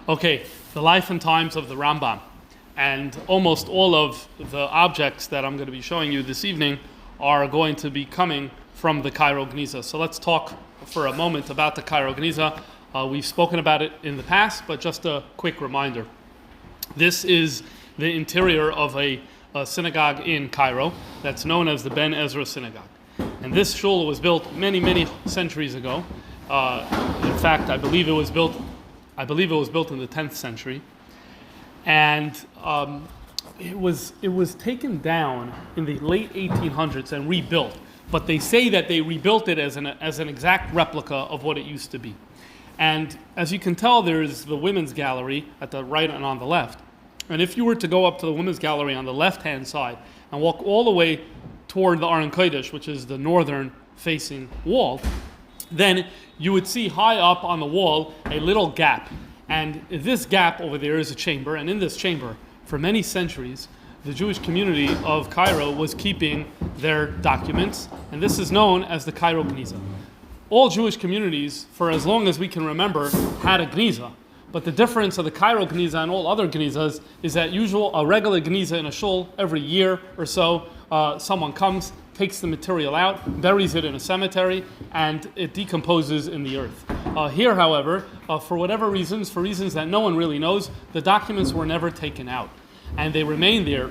Okay, the life and times of the Rambam. And almost all of the objects that I'm going to be showing you this evening are going to be coming from the Cairo Geniza. So let's talk for a moment about the Cairo Geniza. We've spoken about it in the past, but just a quick reminder. This is the interior of a synagogue in Cairo that's known as the Ben Ezra Synagogue. And this shul was built many, many centuries ago. In fact, I believe it was built in the 10th century. And it was taken down in the late 1800s and rebuilt. But they say that they rebuilt it as an exact replica of what it used to be. And as you can tell, there's the women's gallery at the right and on the left. And if you were to go up to the women's gallery on the left-hand side and walk all the way toward the Aron Kodesh, which is the northern-facing wall, then you would see high up on the wall a little gap. And this gap over there is a chamber, and in this chamber, for many centuries, the Jewish community of Cairo was keeping their documents, and this is known as the Cairo Geniza. All Jewish communities, for as long as we can remember, had a Geniza. But the difference of the Cairo Geniza and all other Genizas is that a regular Geniza in a shul, every year or so, someone comes, takes the material out, buries it in a cemetery, and it decomposes in the earth. Here, however, for whatever reasons, for reasons that no one really knows, the documents were never taken out. And they remained there,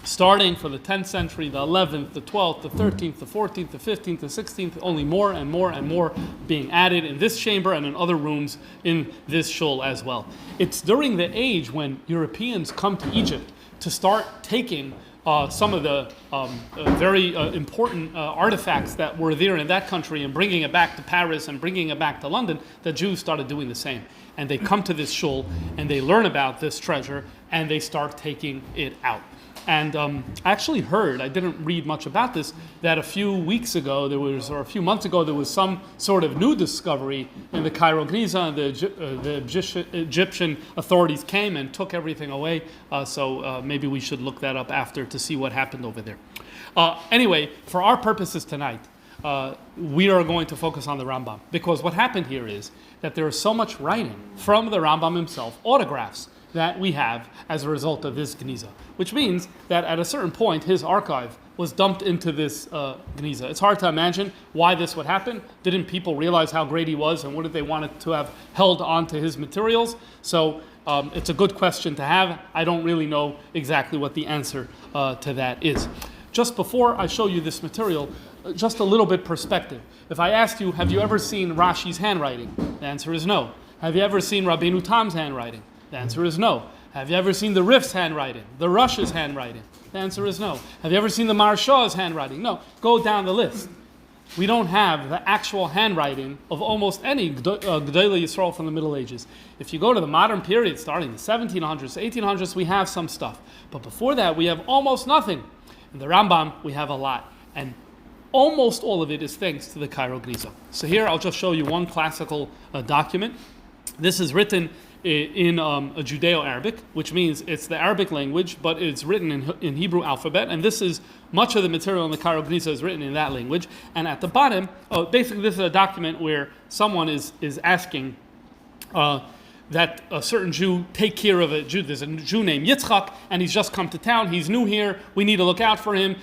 starting from the 10th century, the 11th, the 12th, the 13th, the 14th, the 15th, the 16th, only more and more and more being added in this chamber and in other rooms in this shul as well. It's during the age when Europeans come to Egypt to start taking some of the very important artifacts that were there in that country and bringing it back to Paris and bringing it back to London, the Jews started doing the same. And they come to this shul and they learn about this treasure and they start taking it out. And I actually heard, I didn't read much about this, that a few months ago, there was some sort of new discovery in the Cairo Geniza, and the Egyptian authorities came and took everything away. So maybe we should look that up after to see what happened over there. Anyway, for our purposes tonight, we are going to focus on the Rambam, because what happened here is that there is so much writing from the Rambam himself, autographs, that we have as a result of this Geniza, which means that at a certain point his archive was dumped into this Geniza. It's hard to imagine why this would happen. Didn't people realize how great he was and wouldn't they want to have held on to his materials? So it's a good question to have. I don't really know exactly what the answer to that is. Just before I show you this material, just a little bit perspective. If I asked you, have you ever seen Rashi's handwriting? The answer is no. Have you ever seen Rabbeinu Tam's handwriting? The answer is no. Have you ever seen the Rif's handwriting? The Rush's handwriting? The answer is no. Have you ever seen the Marshaw's handwriting? No. Go down the list. We don't have the actual handwriting of almost any Gedolei Yisrael from the Middle Ages. If you go to the modern period, starting the 1700s, 1800s, we have some stuff. But before that, we have almost nothing. In the Rambam, we have a lot. And almost all of it is thanks to the Cairo Geniza. So here, I'll just show you one classical document. This is written in a Judeo-Arabic, which means it's the Arabic language, but it's written in Hebrew alphabet, and this is much of the material in the Cairo Geniza is written in that language. And at the bottom, basically this is a document where someone is asking that a certain Jew take care of a Jew. There's a Jew named Yitzchak, and he's just come to town. He's new here. We need to look out for him.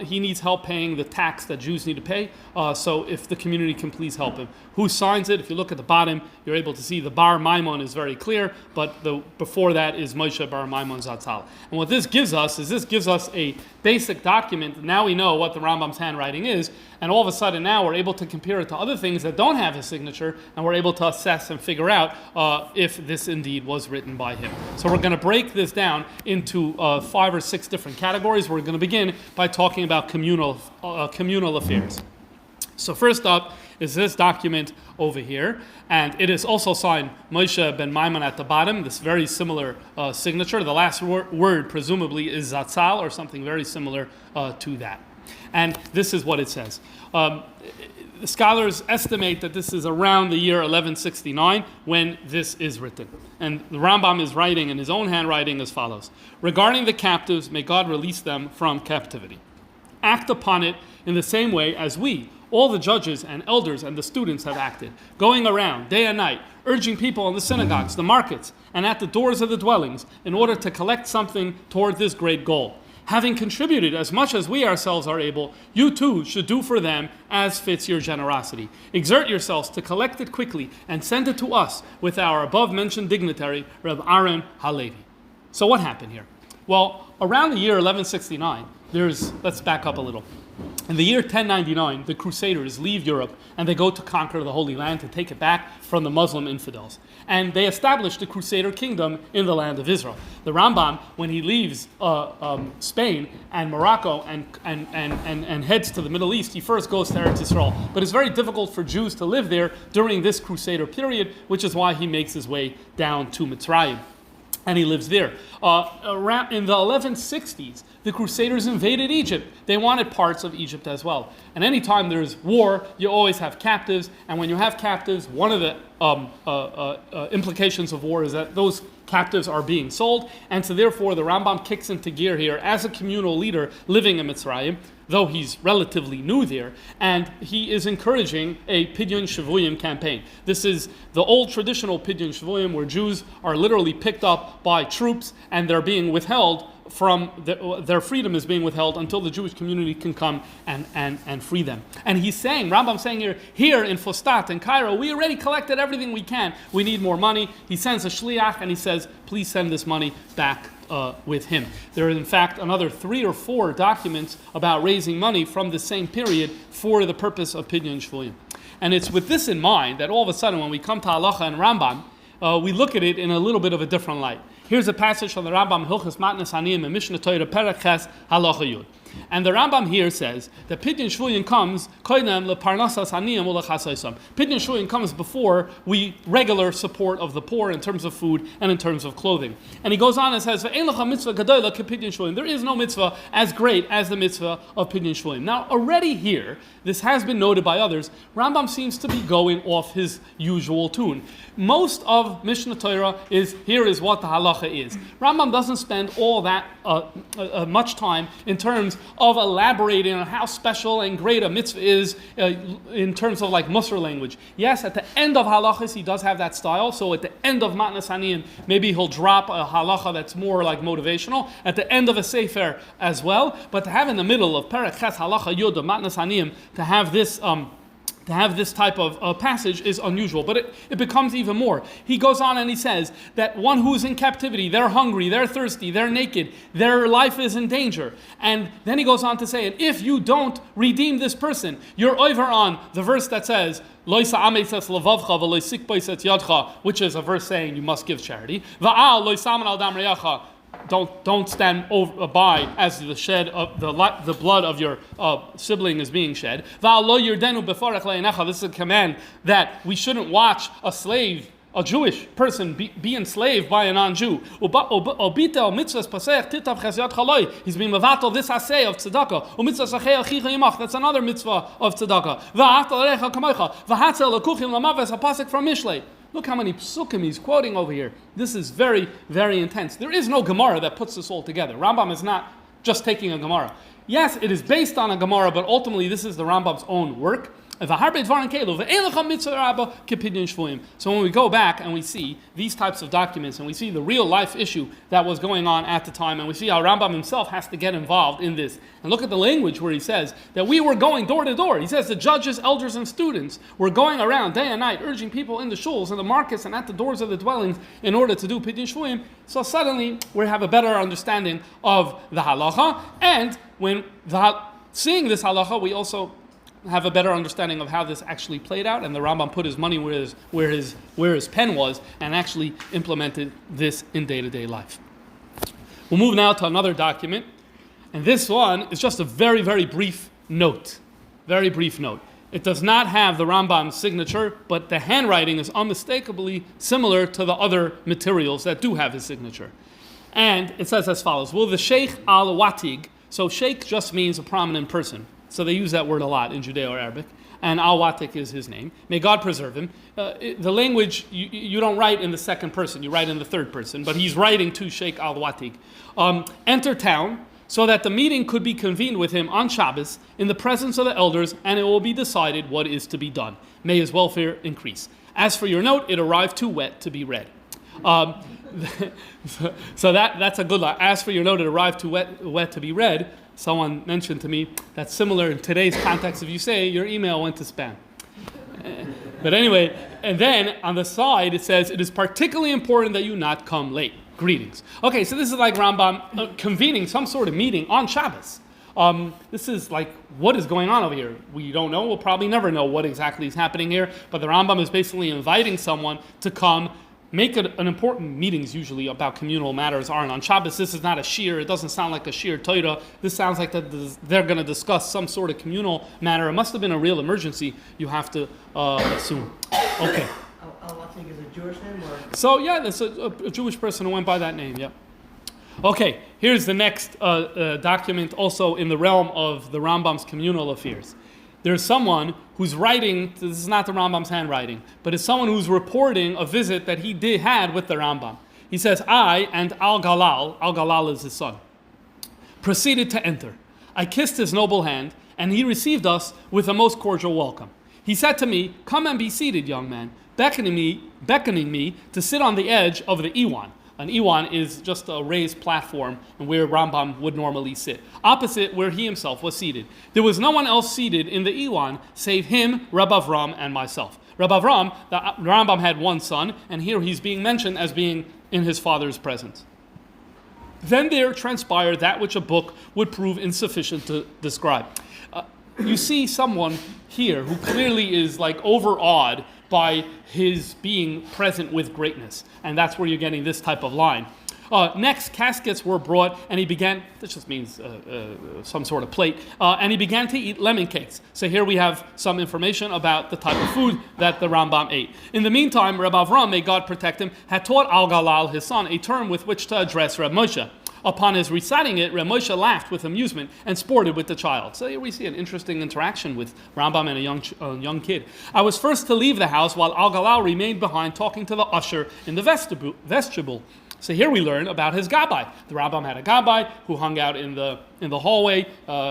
He needs help paying the tax that Jews need to pay. So if the community can please help him. Who signs it? If you look at the bottom, you're able to see the Bar Maimon is very clear, but before that is Moshe Bar Maimon Zatzal. And what this gives us a basic document. Now we know what the Rambam's handwriting is, and all of a sudden now we're able to compare it to other things that don't have his signature, and we're able to assess and figure out if this indeed was written by him. So we're going to break this down into 5 or 6 different categories. We're going to begin by talking about communal affairs. So first up is this document over here, and it is also signed Moshe ben Maimon at the bottom, this very similar signature. The last word presumably is Zatzal or something very similar to that. And this is what it says. The scholars estimate that this is around the year 1169 when this is written. And the Rambam is writing in his own handwriting as follows. Regarding the captives, may God release them from captivity. Act upon it in the same way as we, all the judges and elders and the students have acted, going around day and night, urging people in the synagogues, the markets, and at the doors of the dwellings in order to collect something toward this great goal. Having contributed as much as we ourselves are able, you too should do for them as fits your generosity. Exert yourselves to collect it quickly and send it to us with our above-mentioned dignitary, Reb Aaron Halevi. So what happened here? Well, around the year 1169, let's back up a little. In the year 1099, the Crusaders leave Europe and they go to conquer the Holy Land, to take it back from the Muslim infidels. And they establish the Crusader kingdom in the land of Israel. The Rambam, when he leaves Spain and Morocco and heads to the Middle East, he first goes to Eretz Yisrael. But it's very difficult for Jews to live there during this Crusader period, which is why he makes his way down to Mitzrayim. And he lives there. Around in the 1160s, the Crusaders invaded Egypt. They wanted parts of Egypt as well. And anytime there's war, you always have captives. And when you have captives, one of the implications of war is that those captives are being sold. And so therefore, the Rambam kicks into gear here as a communal leader living in Mitzrayim, though he's relatively new there, and he is encouraging a Pidyon Shavuyim campaign. This is the old traditional Pidyon Shavuyim, where Jews are literally picked up by troops and they're being withheld from their freedom is being withheld until the Jewish community can come and free them. And he's saying, Rambam's saying here in Fustat, in Cairo, we already collected everything we can. We need more money. He sends a shliach and he says, please send this money back with him. There are in fact another 3 or 4 documents about raising money from the same period for the purpose of Pidyon Shvuyim. And it's with this in mind that all of a sudden when we come to Halacha and Rambam, we look at it in a little bit of a different light. Here's a passage from the Rambam, Hilchos Matnas Haniyim, and Mishnah Torah, Perek Ches, Halacha Yud. And the Rambam here says that Pidyon Shvuyim comes koinem leparnasas haniyim ulechasaisam. Pidyon Shvuyim comes before regular support of the poor in terms of food and in terms of clothing. And he goes on and says, "Ve'ein lecha mitzvah gadola kepidyon shvuyim." There is no mitzvah as great as the mitzvah of Pidyon Shvuyim. Now, already here, this has been noted by others. Rambam seems to be going off his usual tune. Most of Mishnah Torah is what the halacha is. Rambam doesn't spend all that much time in terms of elaborating on how special and great a mitzvah is in terms of like Musar language. Yes, at the end of halachas he does have that style. So at the end of Matnas Haniyim, maybe he'll drop a halacha that's more like motivational. At the end of a sefer as well. But to have in the middle of Perek Ches Halacha Yud of Matnas Haniyim, to have this type of passage is unusual, but it becomes even more. He goes on and he says that one who's in captivity, they're hungry, they're thirsty, they're naked, their life is in danger. And then he goes on to say, and if you don't redeem this person, you're over on the verse that says, which is a verse saying you must give charity. Don't stand by as the shed of the blood of your sibling is being shed. This is a command that we shouldn't watch a Jewish person be enslaved by a non-Jew. He's being mevatel this asay of tzedakah. That's another mitzvah of tzedakah. A pasuk from Mishlei. Look how many psukim he's quoting over here. This is very, very intense. There is no Gemara that puts this all together. Rambam is not just taking a Gemara. Yes, it is based on a Gemara, but ultimately this is the Rambam's own work. So when we go back and we see these types of documents and we see the real life issue that was going on at the time, and we see how Rambam himself has to get involved in this, and look at the language where he says that we were going door to door. He says the judges, elders, and students were going around day and night urging people in the shuls and the markets and at the doors of the dwellings in order to do Pidyon Shvuyim. So suddenly we have a better understanding of the halacha, and when seeing this halacha, we also have a better understanding of how this actually played out, and the Rambam put his money where his pen was and actually implemented this in day-to-day life. We'll move now to another document, and this one is just a very, very brief note. Very brief note. It does not have the Rambam's signature, but the handwriting is unmistakably similar to the other materials that do have his signature. And it says as follows: Will the Sheikh al-Watig, so Sheikh just means a prominent person. So they use that word a lot in Judeo-Arabic, and al-Watik is his name. May God preserve him. The language, you don't write in the second person, you write in the third person, but he's writing to Sheikh al-Watik. Enter town. so that the meeting could be convened with him on Shabbos in the presence of the elders, and it will be decided what is to be done. May his welfare increase. As for your note, it arrived too wet to be read. So that's a good line. As for your note, it arrived too wet to be read. Someone mentioned to me that's similar in today's context if you say your email went to spam. But anyway, and then on the side it says, it is particularly important that you not come late. Greetings. Okay, so this is like Rambam convening some sort of meeting on Shabbos. This is like, what is going on over here? We don't know. We'll probably never know what exactly is happening here. But the Rambam is basically inviting someone to come make it an important meetings usually about communal matters aren't on Shabbos. This is not a shir. It doesn't sound like a shir Torah. This sounds like that they're going to discuss some sort of communal matter. It must have been a real emergency, you have to assume. Okay. Al-Watnik is a Jewish name? Or? So yeah, that's a Jewish person who went by that name, yeah. Okay, here's the next document also in the realm of the Rambam's communal affairs. There's someone who's writing, this is not the Rambam's handwriting, but it's someone who's reporting a visit that he had with the Rambam. He says, I and Al-Galal is his son, proceeded to enter. I kissed his noble hand, and he received us with a most cordial welcome. He said to me, come and be seated, young man, beckoning me to sit on the edge of the Iwan. An Iwan is just a raised platform and where Rambam would normally sit, opposite where he himself was seated. There was no one else seated in the Iwan save him, Reb Avram, and myself. Reb Avram, the Rambam had one son, and here he's being mentioned as being in his father's presence. Then there transpired that which a book would prove insufficient to describe. You see someone here who clearly is like overawed by his being present with greatness. And that's where you're getting this type of line. Next, caskets were brought, and he began, this just means some sort of plate, and he began to eat lemon cakes. So here we have some information about the type of food that the Rambam ate. In the meantime, Reb Avram, may God protect him, had taught Al-Galal, his son, a term with which to address Reb Moshe. Upon his reciting it, Reb Moshe laughed with amusement and sported with the child. So here we see an interesting interaction with Rambam and a young kid. I was first to leave the house while Al-Galal remained behind talking to the usher in the vestibule. So here we learn about his gabbai. The Rambam had a gabbai who hung out in the hallway,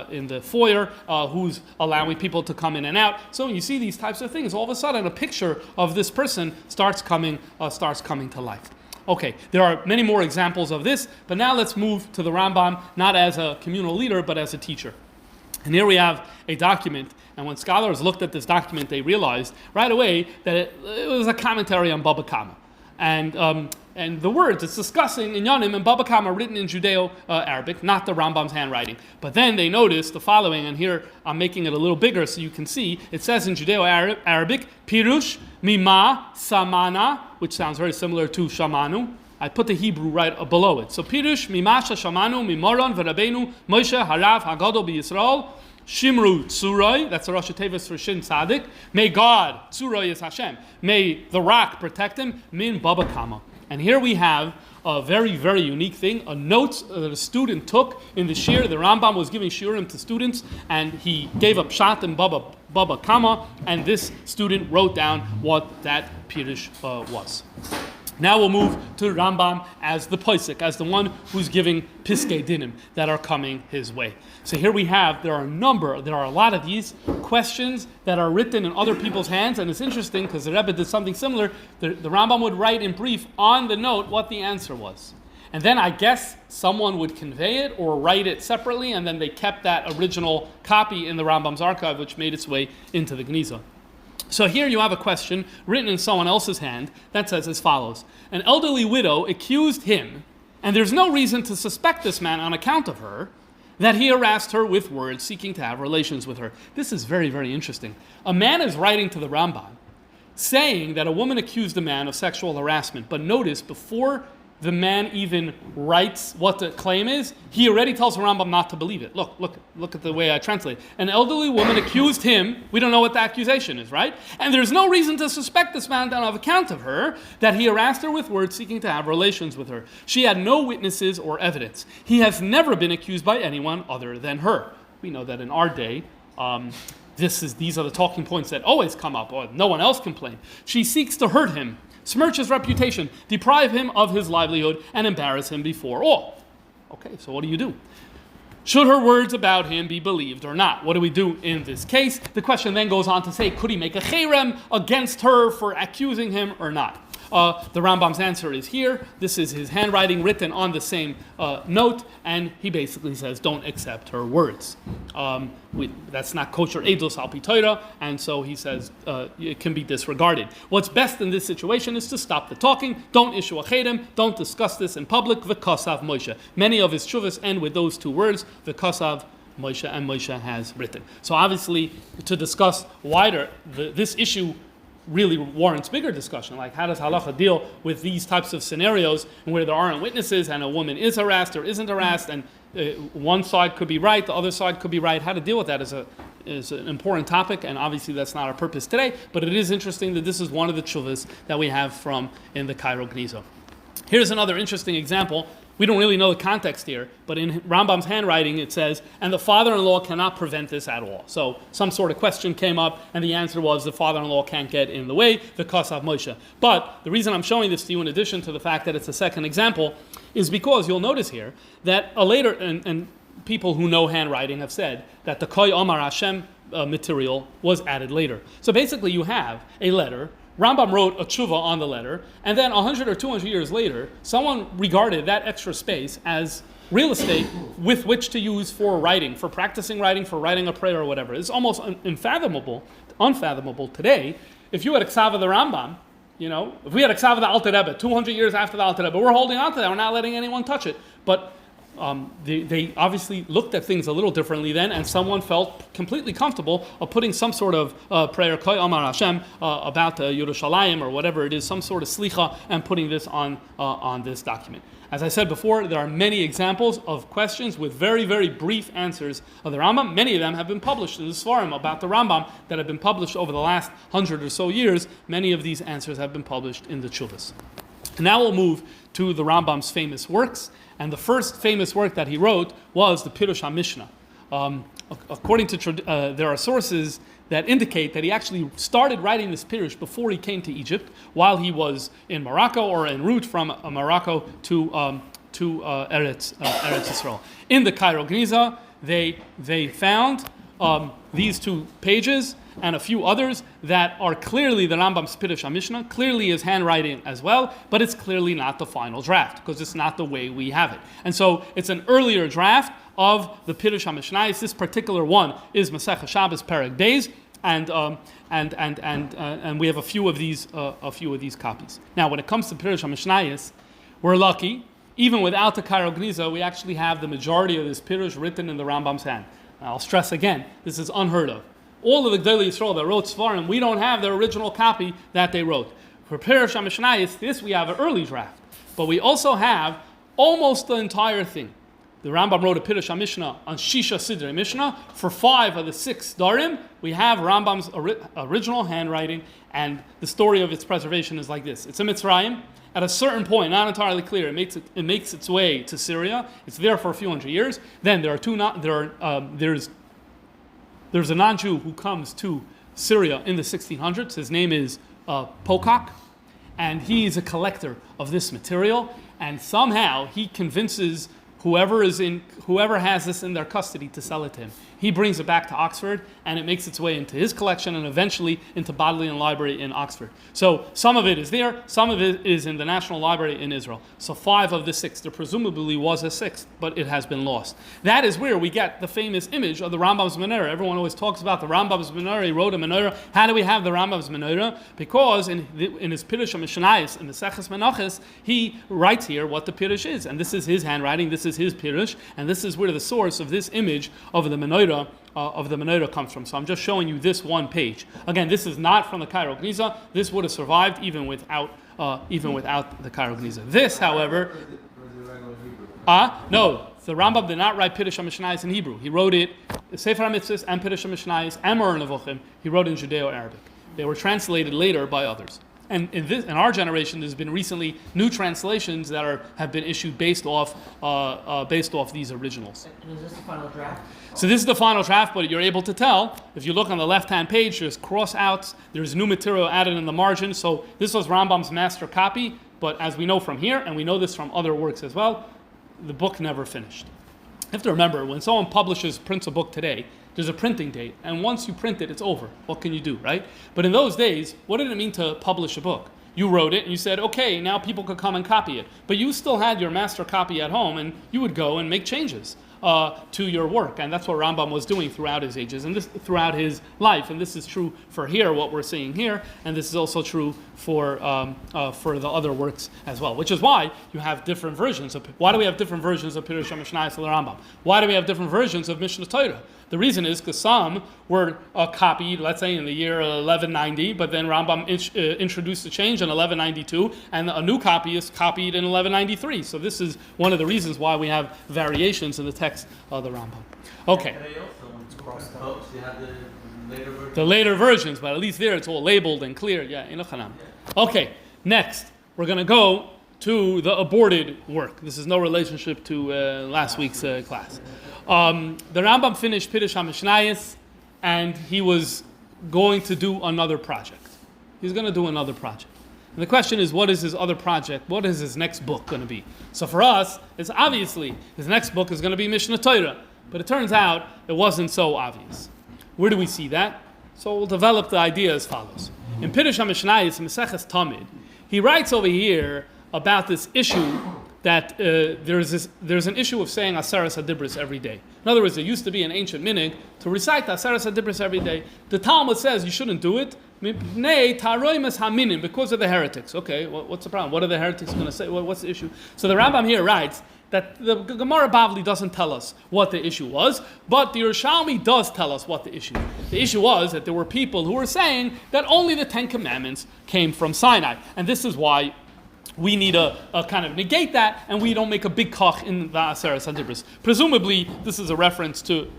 in the foyer, who's allowing people to come in and out. So when you see these types of things, all of a sudden a picture of this person starts coming to life. Okay, there are many more examples of this, but now let's move to the Rambam, not as a communal leader, but as a teacher. And here we have a document, and when scholars looked at this document, they realized right away that it was a commentary on Baba Kama. And the words it's discussing in Yanim and Baba Kama are written in Judeo-Arabic, not the Rambam's handwriting. But then they noticed the following, and here I'm making it a little bigger so you can see. It says in Judeo-Arabic, Pirush Mima Samana, which sounds very similar to Shamanu. I put the Hebrew right below it. So Pirush Mima Shamanu Mimoron V'Rabbeinu Moshe Harav Hagadol BYisrael Shimru Tsuroi, that's the Rosh Tevis for Shin Tzadik. May God, Tsuroi is Hashem, may the rock protect him, Min Baba Kama. And here we have a very, very unique thing, a note that a student took in the shir. The Rambam was giving shiurim to students, and he gave up Pshat and Baba Kama, and this student wrote down what that Pirush was. Now we'll move to Rambam as the Posek, as the one who's giving Piskei Dinim that are coming his way. So here we have, there are a lot of these questions that are written in other people's hands, and it's interesting because the Rebbe did something similar. The Rambam would write in brief on the note what the answer was. And then I guess someone would convey it or write it separately, and then they kept that original copy in the Rambam's archive, which made its way into the Geniza. So here you have a question written in someone else's hand that says as follows. An elderly widow accused him, and there's no reason to suspect this man on account of her, that he harassed her with words seeking to have relations with her. This is very, very interesting. A man is writing to the Rambam saying that a woman accused a man of sexual harassment, but notice before the man even writes what the claim is, he already tells the Rambam not to believe it. Look at the way I translate. An elderly woman accused him. We don't know what the accusation is, right? And there's no reason to suspect this man on account of her, that he harassed her with words seeking to have relations with her. She had no witnesses or evidence. He has never been accused by anyone other than her. We know that in our day, these are the talking points that always come up, or no one else can claim. She seeks to hurt him, smirch his reputation, deprive him of his livelihood, and embarrass him before all. Okay, so what do you do? Should her words about him be believed or not? What do we do in this case? The question then goes on to say, could he make a cherem against her for accusing him or not? The Rambam's answer is here. This is his handwriting written on the same note, and he basically says, don't accept her words. That's not kosher edus al pi Torah, and so he says it can be disregarded. What's best in this situation is to stop the talking, don't issue a cherem, don't discuss this in public, v'kasav Moshe. Many of his tshuvas end with those two words, v'kasav Moshe, and Moshe has written. So obviously, to discuss wider, this issue really warrants bigger discussion, like how does halacha deal with these types of scenarios where there aren't witnesses and a woman is harassed or isn't harassed, and one side could be right, the other side could be right. How to deal with that is an important topic, and obviously that's not our purpose today, but it is interesting that this is one of the tshuvas that we have from in the Cairo Geniza. Here's another interesting example. We don't really know the context here, but in Rambam's handwriting it says, and the father-in-law cannot prevent this at all. So some sort of question came up, and the answer was the father-in-law can't get in the way, the kasav Moshe. But the reason I'm showing this to you, in addition to the fact that it's a second example, is because you'll notice here that a later, and people who know handwriting have said that the Koi Omar Hashem material was added later. So basically you have a letter. Rambam wrote a tshuva on the letter, and then 100 or 200 years later, someone regarded that extra space as real estate with which to use for writing, for practicing writing, for writing a prayer or whatever. It's almost unfathomable today. If you had a ksav of the Rambam, if we had a ksav of the Alter Rebbe, 200 years after the Alter Rebbe, we're holding on to that, we're not letting anyone touch it. But they obviously looked at things a little differently then, and someone felt completely comfortable of putting some sort of prayer, Koi Amar Hashem, about Yerushalayim or whatever it is, some sort of slicha, and putting this on this document. As I said before, there are many examples of questions with very, very brief answers of the Rambam. Many of them have been published in the Svarim about the Rambam that have been published over the last 100 or so years. Many of these answers have been published in the Tshuvas. Now we'll move to the Rambam's famous works. And the first famous work that he wrote was the Pirush HaMishnah. According to there are sources that indicate that he actually started writing this Pirush before he came to Egypt, while he was in Morocco or en route from Morocco to Eretz Yisrael. In the Cairo Geniza, they found these two pages and a few others that are clearly the Rambam's Pirush HaMishnah, clearly his handwriting as well, but it's clearly not the final draft, because it's not the way we have it. And so it's an earlier draft of the Pirush HaMishnah. This particular one is Masechah Shabbos Perek Beis, and we have a few of these copies. Now, when it comes to Pirush HaMishnah, we're lucky. Even without the Cairo Geniza, we actually have the majority of this Pirush written in the Rambam's hand. I'll stress again, this is unheard of. All of the Gdolei Yisrael that wrote Svarim, we don't have their original copy that they wrote. For Pirush HaMishnah, this we have an early draft, but we also have almost the entire thing. The Rambam wrote a Pirush HaMishnah on Shisha Sidrei Mishnah. For 5 of the 6 Darim, we have Rambam's original handwriting, and the story of its preservation is like this. It's in Mitzrayim. At a certain point, not entirely clear, it makes its way to Syria. It's there for a few hundred years. Then there's a non-Jew who comes to Syria in the 1600s. His name is Pokak, and he's a collector of this material. And somehow he convinces whoever has this in their custody to sell it to him. He brings it back to Oxford, and it makes its way into his collection and eventually into Bodleian Library in Oxford. So some of it is there, some of it is in the National Library in Israel. So 5 of the 6, there presumably was a 6th, but it has been lost. That is where we get the famous image of the Rambam's menorah. Everyone always talks about the Rambam's menorah. He wrote a menorah. How do we have the Rambam's menorah? Because in his Pirush HaMishnayos, in the Seches Menachos, he writes here what the Pirush is. And this is his handwriting, this is his Pirush, and this is where the source of this image of the menorah comes from. So I'm just showing you this one page. Again, this is not from the Cairo Geniza. This would have survived even without the Cairo Geniza. This, however, no, the Rambam did not write Pirush HaMishnayos in Hebrew. He wrote it, Sefer HaMitzvos and Pirush HaMishnayos and Moreh Nevuchim, he wrote in Judeo-Arabic. They were translated later by others. And in our generation, there's been recently new translations that have been issued based off these originals. And is this the final draft? So this is the final draft, but you're able to tell, if you look on the left-hand page, there's cross-outs, there's new material added in the margin. So this was Rambam's master copy, but as we know from here, and we know this from other works as well, the book never finished. have to remember, when someone prints a book today, there's a printing date, and once you print it, it's over. What can you do, right? But in those days, what did it mean to publish a book? You wrote it, and you said, okay, now people could come and copy it. But you still had your master copy at home, and you would go and make changes to your work. And that's what Rambam was doing throughout his ages, and throughout his life. And this is true for here, what we're seeing here, and this is also true for the other works as well. Which is why you have different versions of. Why do we have different versions of Pirush HaMishnayos and Rambam? Why do we have different versions of Mishnah Torah? The reason is because some were copied, let's say, in the year 1190, but then Rambam introduced a change in 1192, and a new copy is copied in 1193. So this is one of the reasons why we have variations in the text of the Rambam. Okay. The later versions, but at least there it's all labeled and clear. Yeah, okay, next we're going to go to the aborted work. This is no relationship to last week's class. The Rambam finished Pirush HaMishnayos, and he was going to do another project. He's going to do another project. And the question is, what is his other project? What is his next book going to be? So for us, it's obviously his next book is going to be Mishnah Torah. But it turns out it wasn't so obvious. Where do we see that? So we'll develop the idea as follows. In Pirush HaMishnayos, Maseches Tamid, he writes over here about this issue that there's an issue of saying Aseres HaDibros every day. In other words, there used to be an ancient minhag to recite Aseres HaDibros every day. The Talmud says you shouldn't do it because of the heretics. Okay, what's the problem? What are the heretics going to say? What's the issue? So the Rambam here writes that the Gemara Bavli doesn't tell us what the issue was, but the Yerushalmi does tell us what the issue was. The issue was that there were people who were saying that only the Ten Commandments came from Sinai. And this is why we need a kind of negate that, and we don't make a big koch in the Aseres HaDibros. Presumably, this is a reference to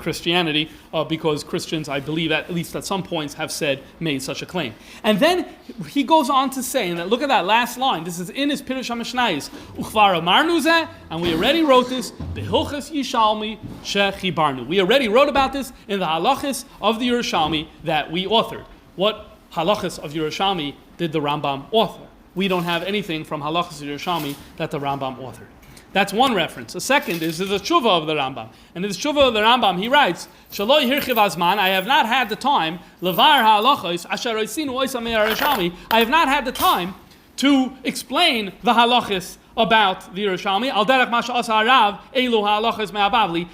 Christianity, because Christians, I believe, at least at some points, have made such a claim. And then he goes on to say, and look at that last line. This is in his Pirush HaMishnayos. Uchvar amarnu zeh, and we already wrote this. Behilchos Yishalmi shechibarnu. We already wrote about this in the halachos of the Yerushalmi that we authored. What halachos of Yerushalmi did the Rambam author? We don't have anything from halachos of Yerushalmi that the Rambam authored. That's one reference. A second is the tshuva of the Rambam. And in the tshuva of the Rambam, he writes, Shaloi hirchiv azman, I have not had the time, levar ha'alachos, asher oisinu oisam Yerushalmi, I have not had the time to explain the halachos about the Yerushalmi, al derech ma she'asa harav, elu ha'alachos me'abavli,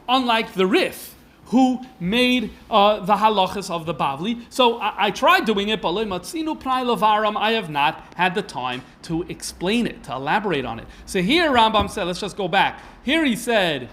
unlike the Rif, who made the halachas of the Bavli. So I tried doing it, but I have not had the time to explain it, to elaborate on it. So here Rambam said, let's just go back. Here he said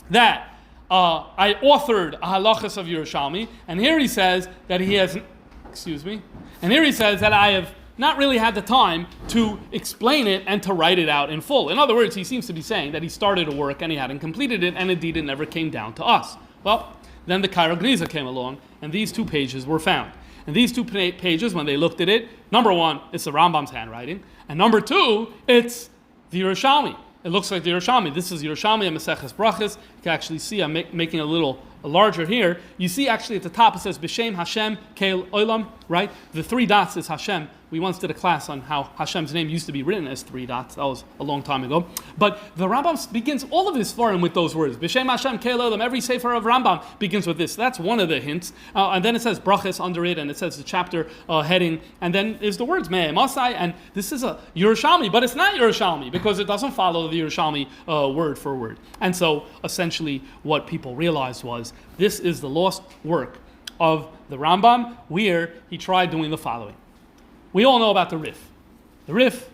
that I authored a halachas of Yerushalmi, and here he says that he has, and here he says that I have not really had the time to explain it and to write it out in full. In other words, he seems to be saying that he started a work and he hadn't completed it, and indeed it never came down to us. Well, then the Cairo Geniza came along, and these two pages were found. And these two pages, when they looked at it, number one, it's the Rambam's handwriting, and number two, it's the Yerushalmi. It looks like the Yerushalmi. This is Yerushalmi and Maseches Brachos. You can actually see, I'm making a little larger here. You see actually at the top it says B'Shem Hashem Keil Olam, right? The three dots is Hashem. We once did a class on how Hashem's name used to be written as three dots. That was a long time ago. But the Rambam begins all of his Svarim with those words. B'Shem Hashem Keil Olam. Every Sefer of Rambam begins with this. So that's one of the hints. And then it says Brachos under it, and it says the chapter heading. And then is the words Me'eh Masai. And this is a Yerushalmi, but it's not Yerushalmi because it doesn't follow the Yerushalmi word for word. And so essentially what people realized was this is the lost work of the Rambam, where he tried doing the following. We all know about the Rif. The Rif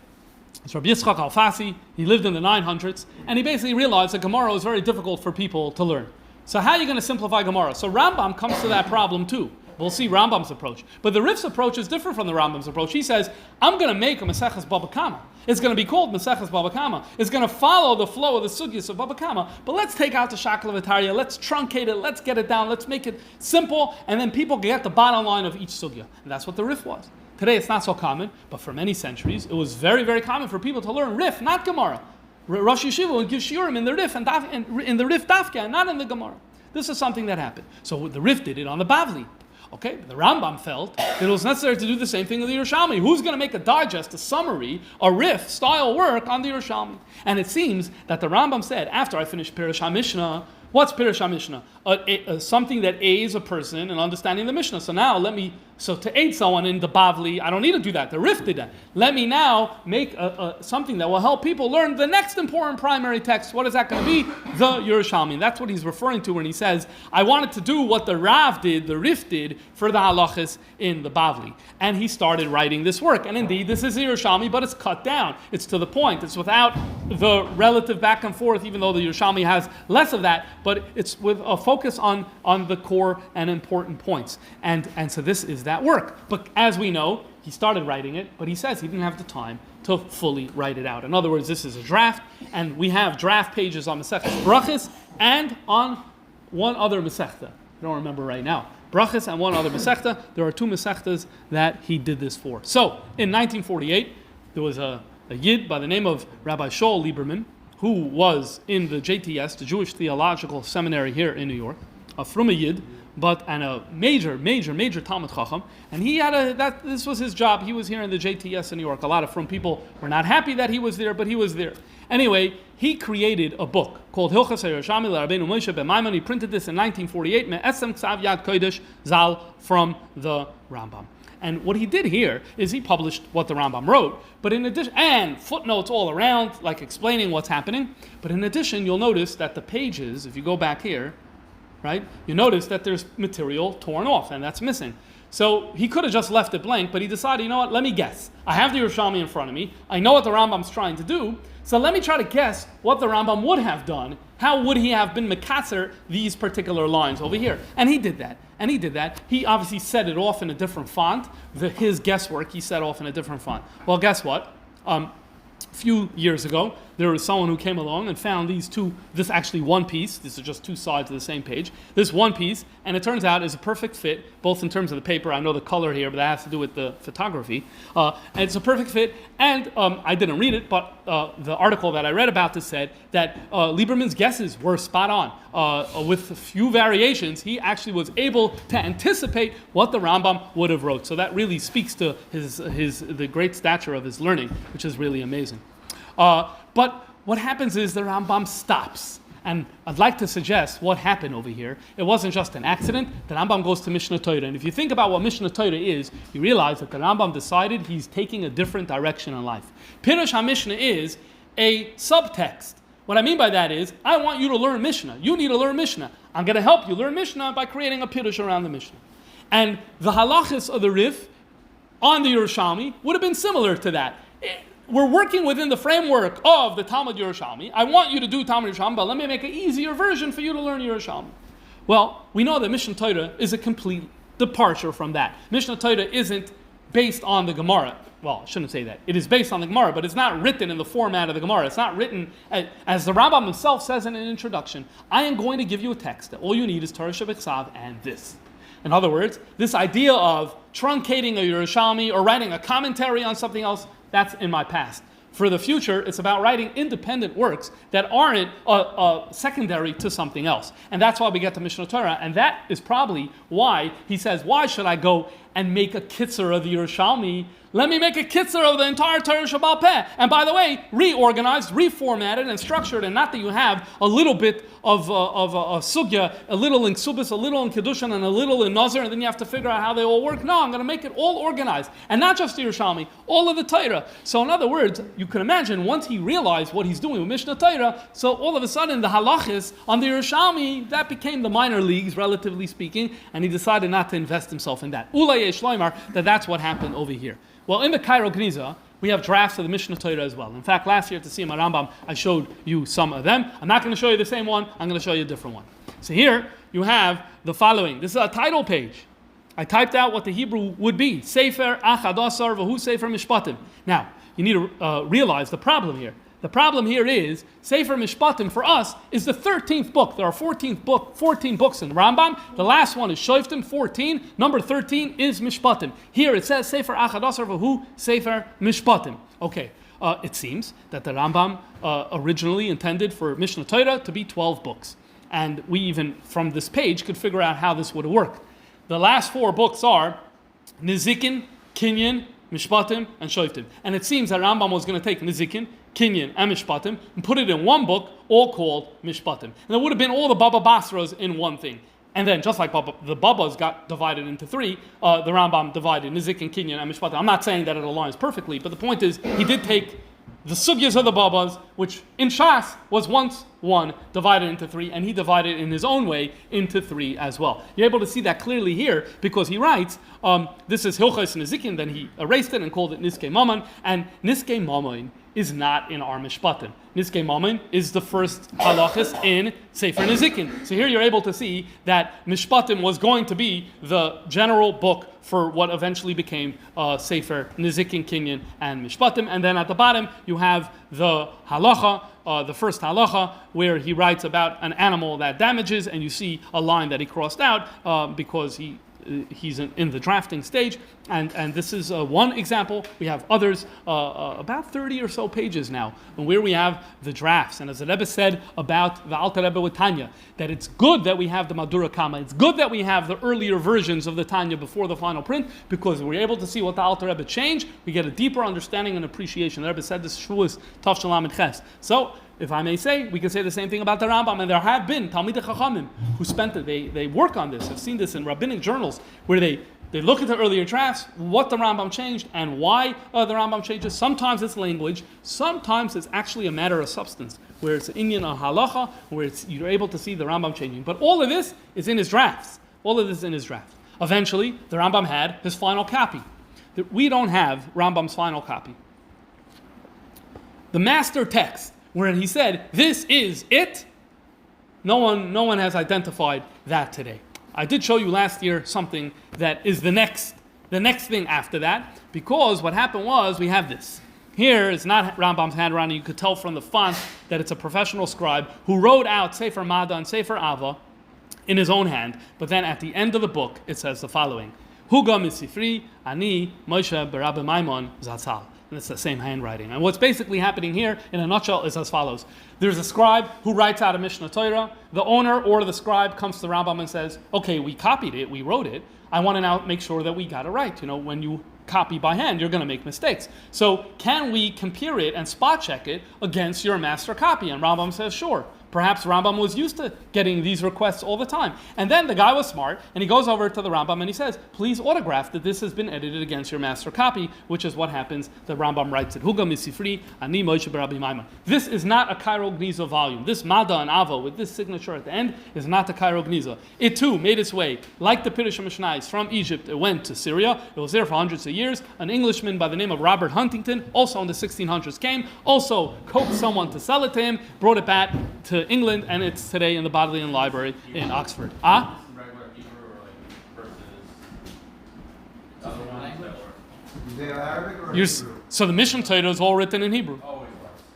is Rabbi Yitzchak Alfasi. He lived in the 900s, and he basically realized that Gemara is very difficult for people to learn. So how are you going to simplify Gemara? So Rambam comes to that problem too. We'll see Rambam's approach. But the Rif's approach is different from the Rambam's approach. He says, I'm going to make a Maseches Baba Kama. It's going to be called Maseches Baba Kama. It's going to follow the flow of the sugyas of Baba Kama. But let's take out the Shakal of Itaria. Let's truncate it. Let's get it down. Let's make it simple. And then people get the bottom line of each sugya. And that's what the Rif was. Today it's not so common, but for many centuries it was very, very common for people to learn Rif, not Gemara. Rosh Yeshiva would give shiurim in the Rif and in the Rif Dafka, and not in the Gemara. This is something that happened. So the Rif did it on the Bavli. Okay, the Rambam felt that it was necessary to do the same thing with the Yerushalmi. Who's going to make a digest, a summary, a riff style work on the Yerushalmi? And it seems that the Rambam said, after I finished Pirush HaMishnah, what's Pirush HaMishnah? Something that aids a person in understanding the Mishnah. So now to aid someone in the Bavli, I don't need to do that. The Rif did that. Let me now make something that will help people learn the next important primary text. What is that going to be? The Yerushalmi. That's what he's referring to when he says, I wanted to do what the Rav did, the Rif did, for the halachas in the Bavli. And he started writing this work. And indeed, this is the Yerushalmi, but it's cut down. It's to the point. It's without the relative back and forth, even though the Yerushalmi has less of that, but it's with a focus on the core and important points. And so this is that work. But as we know, he started writing it, but he says he didn't have the time to fully write it out. In other words, this is a draft, and we have draft pages on Masechtas Brachos and on one other Masechta. I don't remember right now. Brachos and one other Masechta. There are two Masechtas that he did this for. So, in 1948, there was a Yid by the name of Rabbi Shaul Lieberman, who was in the JTS, the Jewish Theological Seminary here in New York, a Fruma Yid, and a major Talmud Chacham, and this was his job. He was here in the JTS in New York. A lot of Frum people were not happy that he was there, but he was there. Anyway, he created a book called Hilchos HaYerushalmi LaRabbeinu Moshe ben Maimon. He printed this in 1948, Me'esem Ksav Yad Kodesh Zal, from the Rambam. And what he did here is he published what the Rambam wrote, but in addition, and footnotes all around, like explaining what's happening. But in addition, you'll notice that the pages, if you go back here, right, you notice that there's material torn off, and that's missing. So he could have just left it blank, but he decided, you know what, let me guess. I have the Yerushalmi in front of me. I know what the Rambam's trying to do, so let me try to guess what the Rambam would have done. How would he have been mekatzer these particular lines over here? And he did that. He obviously set it off in a different font. His guesswork, he set off in a different font. Well, guess what? A few years ago, there was someone who came along and found this actually one piece. This is just two sides of the same page. This one piece, and it turns out is a perfect fit, both in terms of the paper. I know the color here, but that has to do with the photography. And it's a perfect fit. And I didn't read it, but the article that I read about this said that Lieberman's guesses were spot on. With a few variations, he actually was able to anticipate what the Rambam would have wrote. So that really speaks to the great stature of his learning, which is really amazing. But what happens is the Rambam stops. And I'd like to suggest what happened over here. It wasn't just an accident. The Rambam goes to Mishnah Torah. And if you think about what Mishnah Torah is, you realize that the Rambam decided he's taking a different direction in life. Pirush HaMishnah is a subtext. What I mean by that is, I want you to learn Mishnah. You need to learn Mishnah. I'm going to help you learn Mishnah by creating a Pirush around the Mishnah. And the halachas of the Rif on the Yerushalmi would have been similar to that. We're working within the framework of the Talmud Yerushalmi. I want you to do Talmud Yerushalmi, but let me make an easier version for you to learn Yerushalmi. Well, we know that Mishnah Torah is a complete departure from that. Mishnah Torah isn't based on the Gemara. Well, I shouldn't say that. It is based on the Gemara, but it's not written in the format of the Gemara. It's not written, as the Rambam himself says in an introduction, I am going to give you a text that all you need is Torah Shebeksav and this. In other words, this idea of truncating a Yerushalmi or writing a commentary on something else, that's in my past. For the future, it's about writing independent works that aren't secondary to something else. And that's why we get to Mishnah Torah. And that is probably why he says, why should I go and make a kitzur of the Yerushalmi? Let me make a kitzur of the entire Torah Sheba'al Peh. And by the way, reorganized, reformatted, and structured. And not that you have a little bit of a sugya, a little in ksubis, a little in kedushin, and a little in nazir, and then you have to figure out how they all work. No, I'm going to make it all organized. And not just the Yerushalmi, all of the Torah. So in other words, you can imagine once he realized what he's doing with Mishnah Torah, so all of a sudden the halachis on the Yerushalmi, that became the minor leagues, relatively speaking, and he decided not to invest himself in that. Ulay Shloimar, that's what happened over here. Well, in the Cairo Geniza, we have drafts of the Mishnah Torah as well. In fact, last year at the Siyum Rambam, I showed you some of them. I'm not going to show you the same one. I'm going to show you a different one. So here, you have the following. This is a title page. I typed out what the Hebrew would be. Sefer Achadasar V'hu Sefer Mishpatim. Now, you need to realize the problem here. The problem here is, Sefer Mishpatim for us is the 13th book. There are 14 books in the Rambam. The last one is Shoftim, 14. Number 13 is Mishpatim. Here it says Sefer Achadasar V'hu Sefer Mishpatim. Okay, it seems that the Rambam originally intended for Mishnah Torah to be 12 books. And we even, from this page, could figure out how this would work. the last 4 books are Nizikin, Kinyan, Mishpatim, and Shoftim. And it seems that Rambam was going to take Nizikin, Kinyan, and Mishpatim and put it in one book, all called Mishpatim. And there would have been all the Baba Basras in one thing. And then, just like the Babas got divided into 3, the Rambam divided Nizikin, Kinyan, and Mishpatim. I'm not saying that it aligns perfectly, but the point is, he did take the sugyas of the Babas, which in Shas was once one, divided into 3, and he divided in his own way into 3 as well. You're able to see that clearly here because he writes, this is Hilchos Nizikin, then he erased it and called it Niskei Mammon, and Niskei Mammon is not in our Mishpatim. Niskei Mammon is the first halachas in Sefer Nizikin. So here you're able to see that Mishpatim was going to be the general book for what eventually became Sefer Nizikin, Kinyan, and Mishpatim. And then at the bottom you have the halacha, the first halacha, where he writes about an animal that damages, and you see a line that he crossed out because he's in the drafting stage, and this is one example. We have others, about 30 or so pages now, and where we have the drafts. And as the Rebbe said about the Alter Rebbe with Tanya, that it's good that we have the Madura Kama, it's good that we have the earlier versions of the Tanya before the final print, because we're able to see what the Alter Rebbe changed. We get a deeper understanding and appreciation. The Rebbe said this Shavuos Tav Shalom and Ches. So, if I may say, we can say the same thing about the Rambam, and there have been Talmidei Chachamim who spent it. They work on this. I've seen this in rabbinic journals where they look at the earlier drafts, what the Rambam changed, and why the Rambam changes. Sometimes it's language. Sometimes it's actually a matter of substance, where it's an inyan or halacha, where you're able to see the Rambam changing. But all of this is in his drafts. All of this is in his draft. Eventually, the Rambam had his final copy. We don't have Rambam's final copy. The master text, where he said, this is it, no one has identified that today. I did show you last year something that is the next thing after that, because what happened was we have this. Here, it's not Rambam's handwriting. You could tell from the font that it's a professional scribe who wrote out Sefer Mada and Sefer Ava in his own hand, but then at the end of the book, it says the following, Huga misifri, ani, Moshe, Barabbim Maimon, Zatzal. And it's the same handwriting. And what's basically happening here, in a nutshell, is as follows. There's a scribe who writes out a Mishnah Torah. The owner or the scribe comes to the Rambam and says, okay, we copied it, we wrote it. I want to now make sure that we got it right. When you copy by hand, you're going to make mistakes. So can we compare it and spot check it against your master copy? And Rambam says, sure. Perhaps Rambam was used to getting these requests all the time. And then the guy was smart, and he goes over to the Rambam and he says, please autograph that this has been edited against your master copy, which is what happens. The Rambam writes it. Huga misifri, ani Moshe b'Rabbi Maimon. This is not a Cairo Geniza volume. This Mada and Ava with this signature at the end is not the Cairo Geniza. It too made its way, like the Pirush Mishnayos, from Egypt. It went to Syria. It was there for hundreds of years. An Englishman by the name of Robert Huntington, also in the 1600s, came, also coaxed someone to sell it to him, brought it back to England, and it's today in the Bodleian Library in Oxford. So the Mishnah Torah is all written in Hebrew.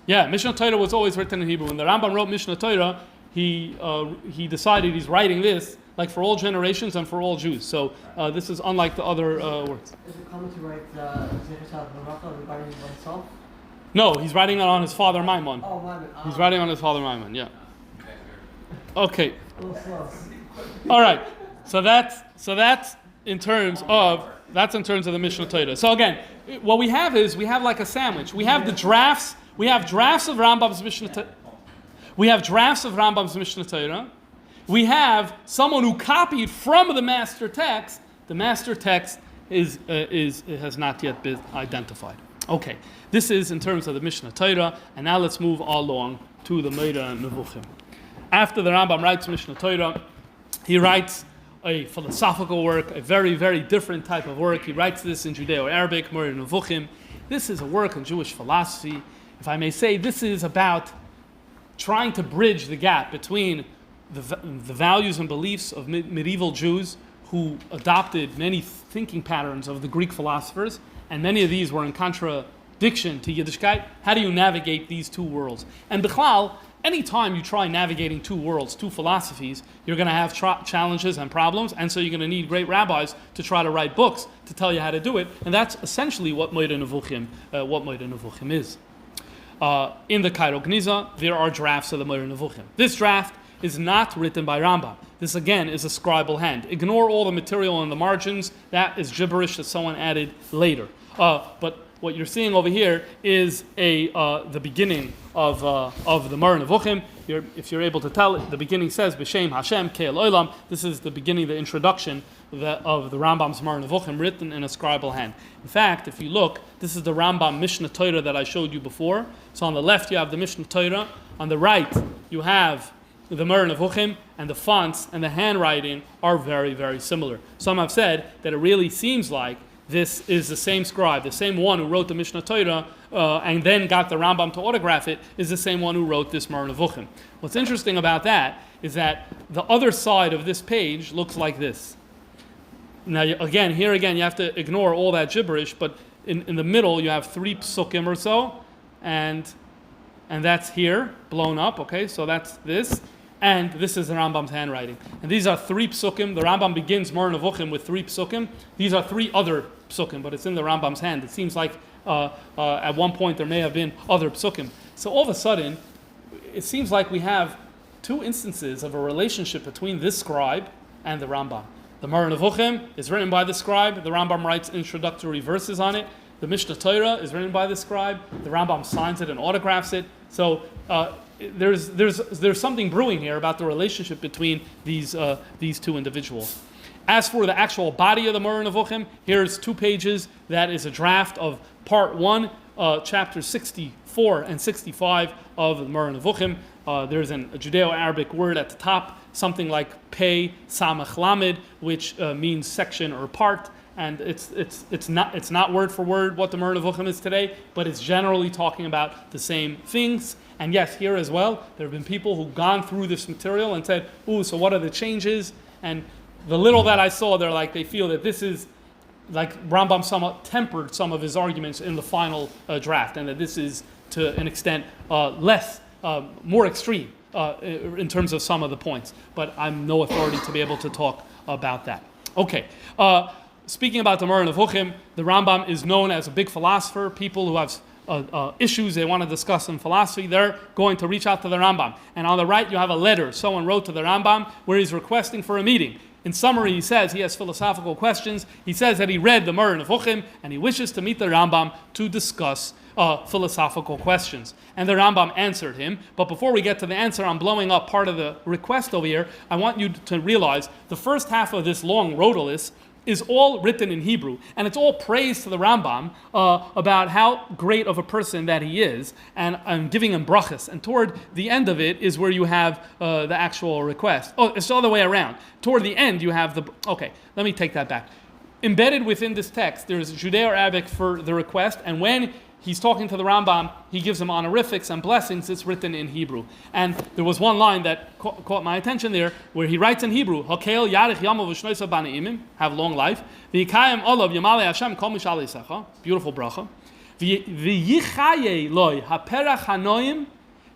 Yeah, Mishnah Torah was always written in Hebrew. When the Rambam wrote Mishnah Torah, he decided he's writing this like for all generations and for all Jews. So this is unlike the other works. Is it common to write Zechus regarding oneself? No, he's writing it on his father Maimon. Oh, Maimon. He's writing on his father Maimon, yeah. Okay. All right. So that's in terms of the Mishnah Torah. So again, what we have is we have like a sandwich. We have the drafts. We have drafts of Rambam's Mishnah Torah. We have drafts of Rambam's Mishnah Torah. We have someone who copied from the master text. The master text has not yet been identified. Okay, this is in terms of the Mishnah Torah, and now let's move along to the Meira Nevuchim. After the Rambam writes Mishnah Torah, he writes a philosophical work, a very, very different type of work. He writes this in Judeo-Arabic, Meira Nevuchim. This is a work in Jewish philosophy. If I may say, this is about trying to bridge the gap between the values and beliefs of medieval Jews who adopted many thinking patterns of the Greek philosophers, and many of these were in contradiction to Yiddishkeit. How do you navigate these two worlds? And Bichlal, anytime you try navigating two worlds, two philosophies, you're going to have challenges and problems, and so you're going to need great rabbis to try to write books to tell you how to do it, and that's essentially what Meira Nevuchim is. In the Cairo Geniza, there are drafts of the Meira Nevuchim. This draft is not written by Rambam. This again is a scribal hand. Ignore all the material in the margins. That is gibberish that someone added later. But what you're seeing over here is the beginning of the Moreh Nevuchim. If you're able to tell it, the beginning says B'Shem Hashem Ke'el Olam. This is the beginning, the introduction of the Rambam's Moreh Nevuchim, written in a scribal hand. In fact, if you look, this is the Rambam Mishnah Torah that I showed you before. So on the left you have the Mishnah Torah. On the right you have the Moreh Nevuchim, and the fonts and the handwriting are very, very similar. Some have said that it really seems like this is the same scribe, the same one who wrote the Mishnah Torah and then got the Rambam to autograph it, is the same one who wrote this Moreh Nevuchim. What's interesting about that is that the other side of this page looks like this. Now, here again, you have to ignore all that gibberish, but in the middle you have 3 psukim or so, and that's here, blown up, okay, so that's this. And this is the Rambam's handwriting. And these are 3 psukim. The Rambam begins Moreh Nevuchim with 3 psukim. These are 3 other psukim, but it's in the Rambam's hand. It seems like at one point there may have been other psukim. So all of a sudden, it seems like we have 2 instances of a relationship between this scribe and the Rambam. The Moreh Nevuchim is written by the scribe. The Rambam writes introductory verses on it. The Mishnah Torah is written by the scribe. The Rambam signs it and autographs it. So there's something brewing here about the relationship between these 2 individuals. As for the actual body of the Moreh Nevuchim, here's 2 pages. That is a draft of part 1, chapters 64 and 65 of the Moreh Nevuchim. There's a Judeo-Arabic word at the top, something like Pei Samach Lamed, which means section or part. And it's not word for word what the Moreh Nevuchim is today, but it's generally talking about the same things. And yes, here as well, there have been people who've gone through this material and said, "Ooh, so what are the changes?" And the little that I saw, they feel that this is like Rambam somewhat tempered some of his arguments in the final draft, and that this is to an extent more extreme in terms of some of the points. But I'm no authority to be able to talk about that. Okay. Speaking about the Moreh Nevuchim, the Rambam is known as a big philosopher. People who have issues they want to discuss in philosophy, they're going to reach out to the Rambam. And on the right, you have a letter someone wrote to the Rambam where he's requesting for a meeting. In summary, he says he has philosophical questions. He says that he read the Moreh Nevuchim and he wishes to meet the Rambam to discuss philosophical questions. And the Rambam answered him. But before we get to the answer, I'm blowing up part of the request over here. I want you to realize the first half of this long rhodolis is all written in Hebrew, and it's all praise to the Rambam about how great of a person that he is, and giving him brachas. And toward the end of it is where you have the actual request. Oh, it's the other way around. Toward the end you have okay, let me take that back. Embedded within this text, there's Judeo-Arabic for the request, and when he's talking to the Rambam, he gives him honorifics and blessings. It's written in Hebrew. And there was one line that caught my attention there, where he writes in Hebrew, Hakel yarich yamav v'shnoisa banaimim, have long life. V'yikayim olav yamale Hashem kol mishal yisecha, beautiful bracha. V'yichaye loy haperach hanoim,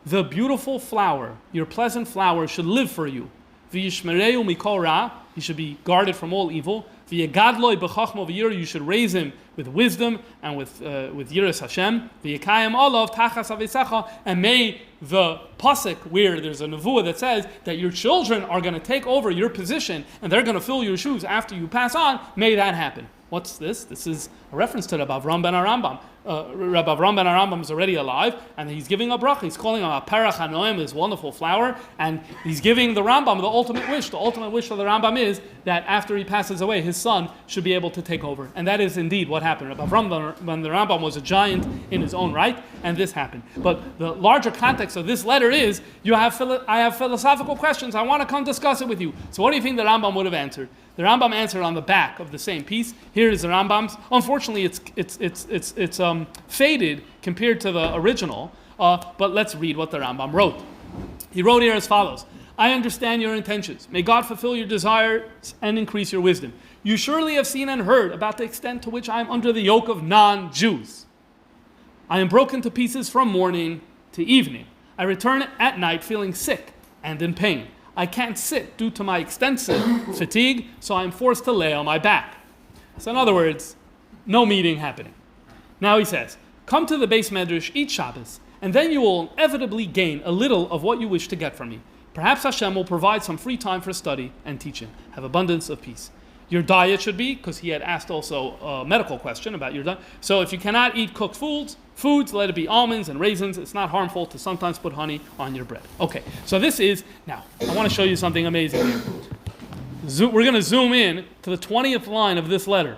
the beautiful flower, your pleasant flower should live for you. V'yishmereu mikol ra, he should be guarded from all evil. V'yegadloi b'chachma v'yir, you should raise him with wisdom and with yiras Hashem. V'yekayim olav tachas avisecha, and may the pasuk where there's a nevuah that says that your children are going to take over your position and they're going to fill your shoes after you pass on, may that happen. What's this? This is a reference to Rabbi Avram ben Rambam. Rabbi Avram ben Rambam is already alive, and he's giving a bracha. He's calling him a perach hanoim, this wonderful flower, and he's giving the Rambam the ultimate wish. The ultimate wish of the Rambam is that after he passes away, his son should be able to take over. And that is indeed what happened. Rabbi Avram ben Rambam was a giant in his own right, and this happened. But the larger context of this letter is, I have philosophical questions. I want to come discuss it with you. So what do you think the Rambam would have answered? The Rambam answered on the back of the same piece. Here is the Rambam's. Unfortunately, it's faded compared to the original. But let's read what the Rambam wrote. He wrote here as follows: I understand your intentions. May God fulfill your desires and increase your wisdom. You surely have seen and heard about the extent to which I am under the yoke of non-Jews. I am broken to pieces from morning to evening. I return at night feeling sick and in pain. I can't sit due to my extensive fatigue, so I'm forced to lay on my back. So in other words, no meeting happening. Now he says, come to the Beis Medrash each Shabbos, and then you will inevitably gain a little of what you wish to get from me. Perhaps Hashem will provide some free time for study and teaching. Have abundance of peace. Your diet should be, because he had asked also a medical question about your diet. So if you cannot eat cooked foods, let it be almonds and raisins. It's not harmful to sometimes put honey on your bread. Okay, so this is, now, I want to show you something amazing here. We're going to zoom in to the 20th line of this letter.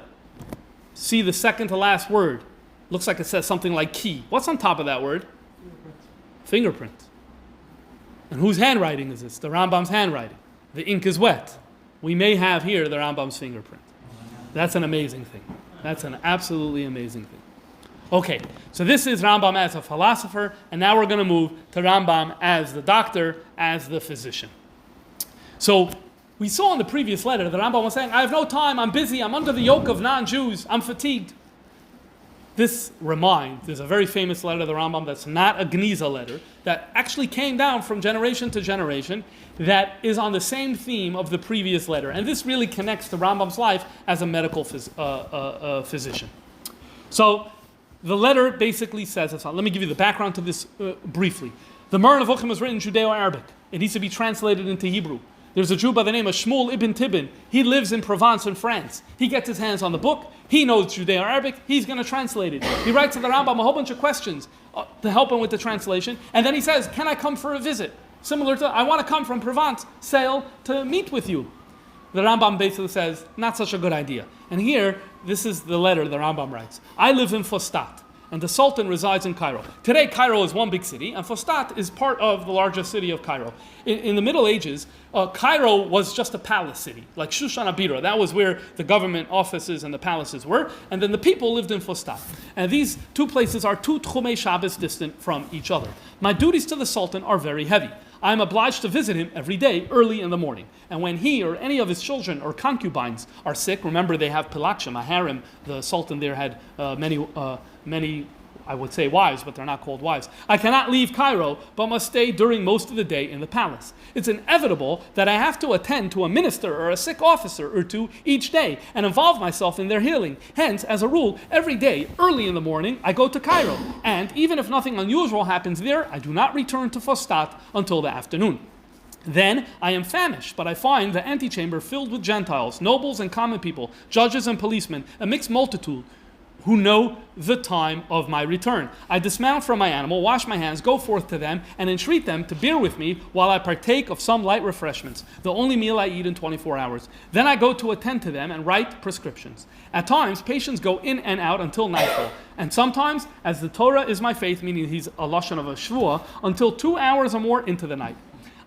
See the second to last word. Looks like it says something like key. What's on top of that word? Fingerprint. And whose handwriting is this? The Rambam's handwriting. The ink is wet. We may have here the Rambam's fingerprint. That's an amazing thing. That's an absolutely amazing thing. Okay, so this is Rambam as a philosopher, and now we're going to move to Rambam as the doctor, as the physician. So we saw in the previous letter that Rambam was saying, I have no time, I'm busy, I'm under the yoke of non-Jews, I'm fatigued. This reminds, there's a very famous letter of the Rambam that's not a Geniza letter, that actually came down from generation to generation, that is on the same theme of the previous letter. And this really connects to Rambam's life as a medical physician. So the letter basically says, let me give you the background to this briefly. The Moreh Nevuchim was written in Judeo-Arabic. It needs to be translated into Hebrew. There's a Jew by the name of Shmuel ibn Tibbin. He lives in Provence in France. He gets his hands on the book. He knows Judeo-Arabic. He's going to translate it. He writes to the Rambam a whole bunch of questions to help him with the translation. And then he says, can I come for a visit? Similar to, I want to come from Provence, sail to meet with you. The Rambam basically says, not such a good idea. And here, this is the letter the Rambam writes. I live in Fustat, and the Sultan resides in Cairo. Today, Cairo is one big city, and Fustat is part of the largest city of Cairo. In the Middle Ages, Cairo was just a palace city, like Shushan Abira. That was where the government offices and the palaces were, and then the people lived in Fustat. And these two places are 2 Tchumei Shabbos distant from each other. My duties to the Sultan are very heavy. I am obliged to visit him every day, early in the morning. And when he or any of his children or concubines are sick, remember they have Pilakshim, a harem. The Sultan there had many, I would say wives, but they're not called wives. I cannot leave Cairo, but must stay during most of the day in the palace. It's inevitable that I have to attend to a minister or a sick officer or two each day and involve myself in their healing. Hence, as a rule, every day, early in the morning, I go to Cairo. And even if nothing unusual happens there, I do not return to Fustat until the afternoon. Then I am famished, but I find the antechamber filled with Gentiles, nobles and common people, judges and policemen, a mixed multitude who know the time of my return. I dismount from my animal, wash my hands, go forth to them, and entreat them to bear with me while I partake of some light refreshments, the only meal I eat in 24 hours. Then I go to attend to them and write prescriptions. At times, patients go in and out until nightfall, and sometimes, as the Torah is my faith, meaning he's a lashon of a shvuah, until 2 hours or more into the night.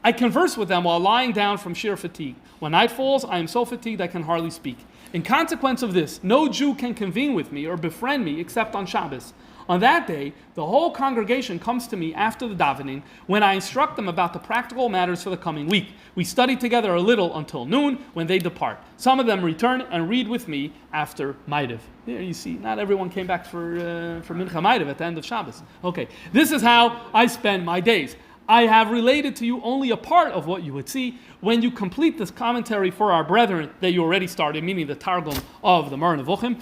I converse with them while lying down from sheer fatigue. When night falls, I am so fatigued I can hardly speak. In consequence of this, no Jew can convene with me or befriend me except on Shabbos. On that day, the whole congregation comes to me after the davening when I instruct them about the practical matters for the coming week. We study together a little until noon when they depart. Some of them return and read with me after Maidev. There you see, not everyone came back for Mincha Maidev at the end of Shabbos. Okay, this is how I spend my days. I have related to you only a part of what you would see. When you complete this commentary for our brethren that you already started, meaning the Targum of the Moreh Nevuchim,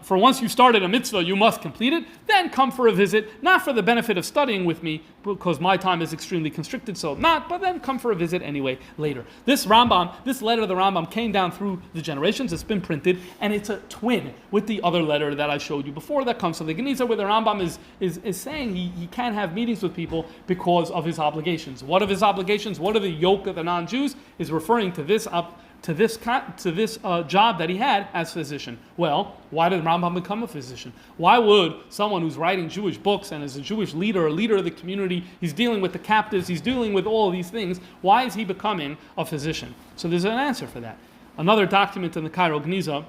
for once you started a mitzvah, you must complete it. Then come for a visit, not for the benefit of studying with me, because my time is extremely constricted, so not, but then come for a visit anyway later. This letter of the Rambam came down through the generations. It's been printed, and it's a twin with the other letter that I showed you before that comes from the Geniza, where the Rambam is saying he can't have meetings with people because of his obligations. What of his obligations? What of the yoke of the non-Jews is referring to this job that he had as physician. Well, why did Rambam become a physician? Why would someone who's writing Jewish books and is a Jewish leader, a leader of the community, he's dealing with the captives, he's dealing with all of these things, why is he becoming a physician? So there's an answer for that. Another document in the Cairo Geniza,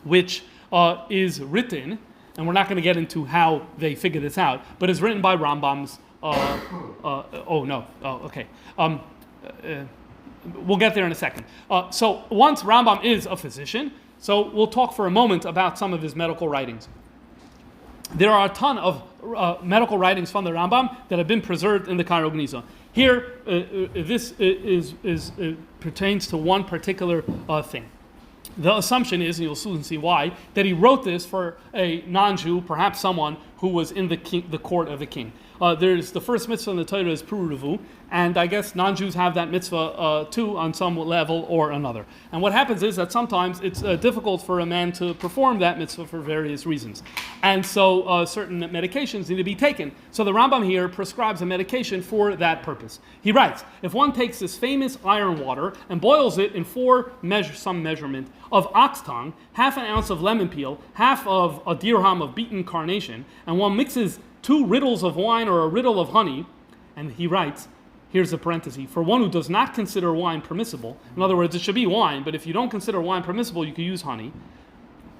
which is written, and we're not going to get into how they figure this out, but is written by Rambam's, we'll get there in a second. So once Rambam is a physician, so we'll talk for a moment about some of his medical writings. There are a ton of medical writings from the Rambam that have been preserved in the Cairo Geniza. Here, this pertains to one particular thing. The assumption is, and you'll soon see why, that he wrote this for a non-Jew, perhaps someone who was in the court of the king. There's the first mitzvah in the Torah is Pururuvu, and I guess non-Jews have that mitzvah too on some level or another. And what happens is that sometimes it's difficult for a man to perform that mitzvah for various reasons. And so certain medications need to be taken. So the Rambam here prescribes a medication for that purpose. He writes, if one takes this famous iron water and boils it in some measurement of ox tongue, half an ounce of lemon peel, half of a dirham of beaten carnation, and one mixes 2 riddles of wine or a riddle of honey, and he writes, here's a parenthesis, for one who does not consider wine permissible, in other words, it should be wine, but if you don't consider wine permissible, you could use honey.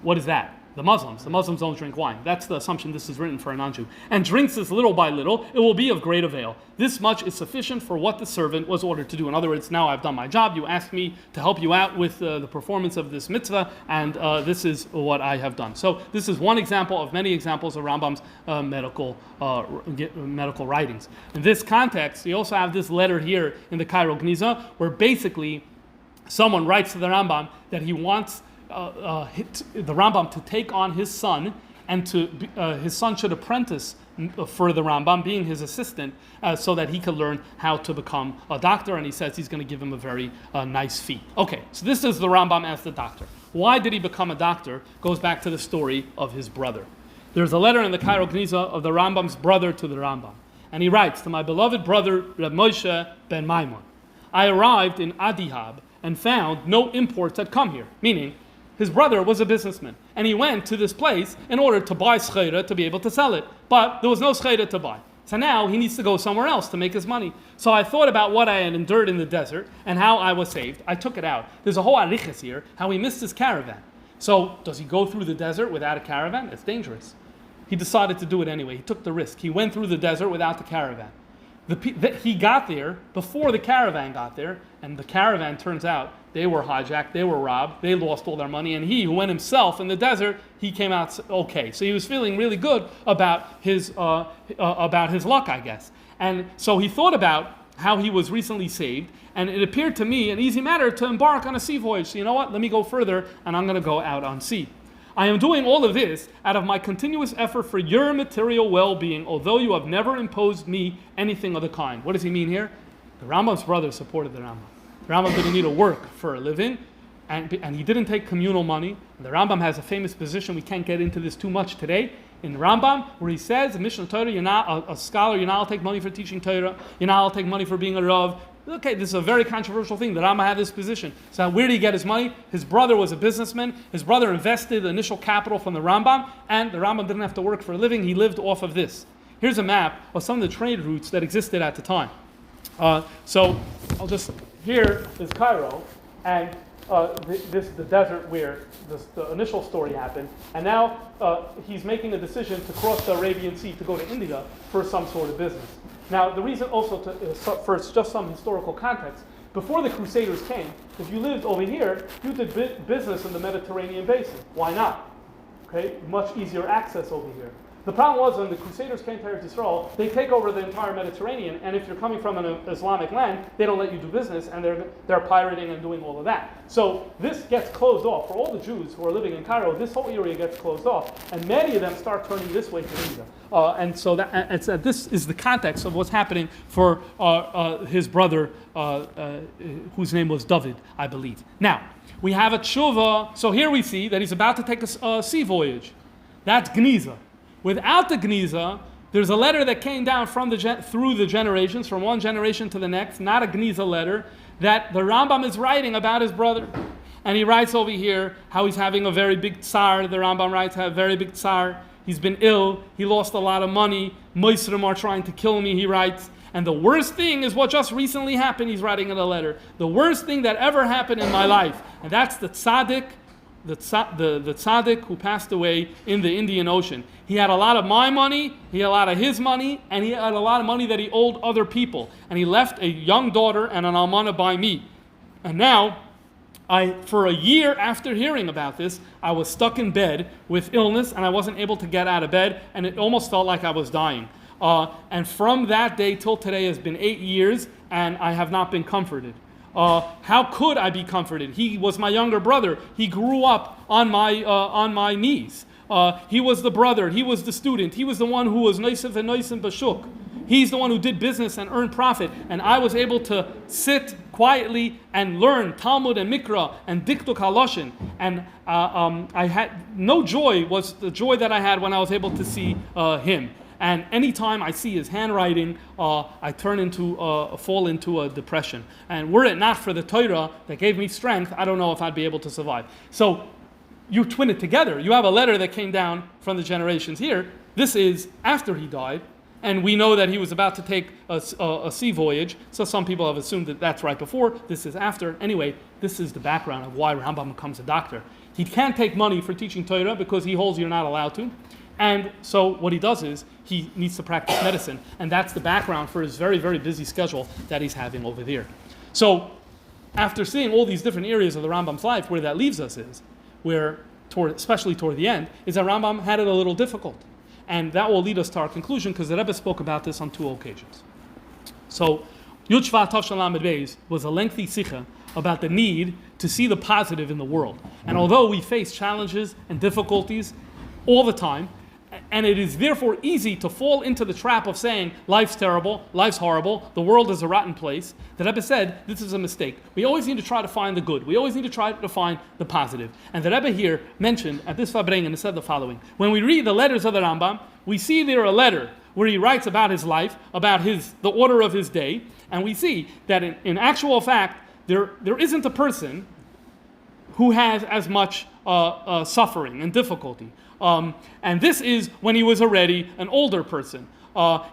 What is that? The Muslims don't drink wine. That's the assumption this is written for a non-Jew. And drinks this little by little, it will be of great avail. This much is sufficient for what the servant was ordered to do. In other words, now I've done my job. You asked me to help you out with the performance of this mitzvah, and this is what I have done. So this is one example of many examples of Rambam's medical writings. In this context, you also have this letter here in the Cairo Genizah, where basically someone writes to the Rambam that he wants the Rambam to take on his son, and his son should apprentice for the Rambam, being his assistant, so that he could learn how to become a doctor. And he says he's going to give him a very nice fee. Okay, so this is the Rambam as the doctor. Why did he become a doctor? Goes back to the story of his brother. There's a letter in the Cairo Geniza of the Rambam's brother to the Rambam, and he writes, to my beloved brother Reb Moshe ben Maimon, I arrived in Adihab and found no imports had come here, meaning his brother was a businessman, and he went to this place in order to buy schera to be able to sell it. But there was no schera to buy. So now he needs to go somewhere else to make his money. So I thought about what I had endured in the desert and how I was saved. I took it out. There's a whole arichas here, how he missed his caravan. So does he go through the desert without a caravan? It's dangerous. He decided to do it anyway. He took the risk. He went through the desert without the caravan. He got there before the caravan got there, and the caravan, turns out, they were hijacked, they were robbed, they lost all their money, and he, who went himself in the desert, he came out okay. So he was feeling really good about his luck, I guess. And so he thought about how he was recently saved, and it appeared to me an easy matter to embark on a sea voyage. So you know what? Let me go further, and I'm going to go out on sea. I am doing all of this out of my continuous effort for your material well-being, although you have never imposed me anything of the kind. What does he mean here? The Rambam's brother supported the Rambam. The Rambam didn't need to work for a living, and he didn't take communal money. And the Rambam has a famous position, we can't get into this too much today, in Rambam, where he says, in Mishnah Torah, you're not a scholar, you're not allowed to take money for teaching Torah, you're not allowed to take money for being a Rav. Okay, this is a very controversial thing. The Rambam had this position. So where did he get his money? His brother was a businessman. His brother invested the initial capital from the Rambam, and the Rambam didn't have to work for a living. He lived off of this. Here's a map of some of the trade routes that existed at the time. Here is Cairo, and this is the desert where the initial story happened. And now he's making a decision to cross the Arabian Sea to go to India for some sort of business. Now, the reason also, first, just some historical context. Before the Crusaders came, if you lived over here, you did business in the Mediterranean basin. Why not? Okay, much easier access over here. The problem was when the Crusaders came to Eretz Yisrael, they take over the entire Mediterranean, and if you're coming from an Islamic land, they don't let you do business, and they're pirating and doing all of that. So this gets closed off. For all the Jews who are living in Cairo, this whole area gets closed off, and many of them start turning this way to India. And so this is the context of what's happening for his brother, whose name was David, I believe. Now, we have a tshuva. So here we see that he's about to take a sea voyage. That's Geniza. Without the Geniza, there's a letter that came down through the generations, from one generation to the next, not a Geniza letter, that the Rambam is writing about his brother. And he writes over here how he's having a very big tsar. The Rambam writes, a very big tsar. He's been ill. He lost a lot of money. Moisrim are trying to kill me, he writes. And the worst thing is what just recently happened, he's writing in a letter. The worst thing that ever happened in my life. And that's the tzaddik, the tzaddik who passed away in the Indian Ocean. He had a lot of my money, he had a lot of his money, and he had a lot of money that he owed other people. And he left a young daughter and an almana by me. And now, for a year after hearing about this, I was stuck in bed with illness, and I wasn't able to get out of bed, and it almost felt like I was dying. And from that day till today has been 8 years, and I have not been comforted. How could I be comforted? He was my younger brother. He grew up on my knees. He was the brother. He was the student. He was the one who was Noisif and Noisim Bashuk. He's the one who did business and earned profit. And I was able to sit quietly and learn Talmud and Mikra and Diktuk Haloshin. And I had no joy was the joy that I had when I was able to see him. And anytime I see his handwriting, I fall into a depression. And were it not for the Torah that gave me strength, I don't know if I'd be able to survive. So you twin it together. You have a letter that came down from the generations here. This is after he died. And we know that he was about to take a sea voyage. So some people have assumed that that's right before. This is after. Anyway, this is the background of why Rambam becomes a doctor. He can't take money for teaching Torah because he holds you're not allowed to. And so what he does is he needs to practice medicine. And that's the background for his very, very busy schedule that he's having over there. So after seeing all these different areas of the Rambam's life, where that leaves us is, especially toward the end, is that Rambam had it a little difficult. And that will lead us to our conclusion, because the Rebbe spoke about this on 2 occasions. So, Yud Shvat Tov Shalom Lamed Beis was a lengthy sikha about the need to see the positive in the world. And although we face challenges and difficulties all the time, and it is therefore easy to fall into the trap of saying, life's terrible, life's horrible, the world is a rotten place, the Rebbe said, this is a mistake. We always need to try to find the good. We always need to try to find the positive. And the Rebbe here mentioned at this Fabrengen and said the following. When we read the letters of the Rambam, we see there a letter where he writes about his life, about the order of his day, and we see that in actual fact, there isn't a person who has as much suffering and difficulty. And this is when he was already an older person.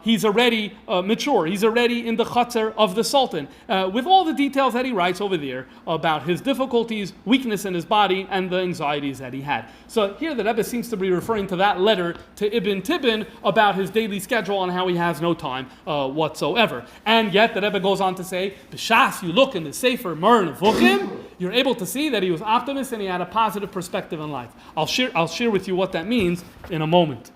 He's already mature. He's already in the chutzner of the Sultan. With all the details that he writes over there about his difficulties, weakness in his body, and the anxieties that he had. So here the Rebbe seems to be referring to that letter to Ibn Tibbon about his daily schedule and how he has no time whatsoever. And yet the Rebbe goes on to say, B'shas, you look in the Sefer Mer Nevuchim, you're able to see that he was optimist and he had a positive perspective in life. I'll share with you what that means in a moment.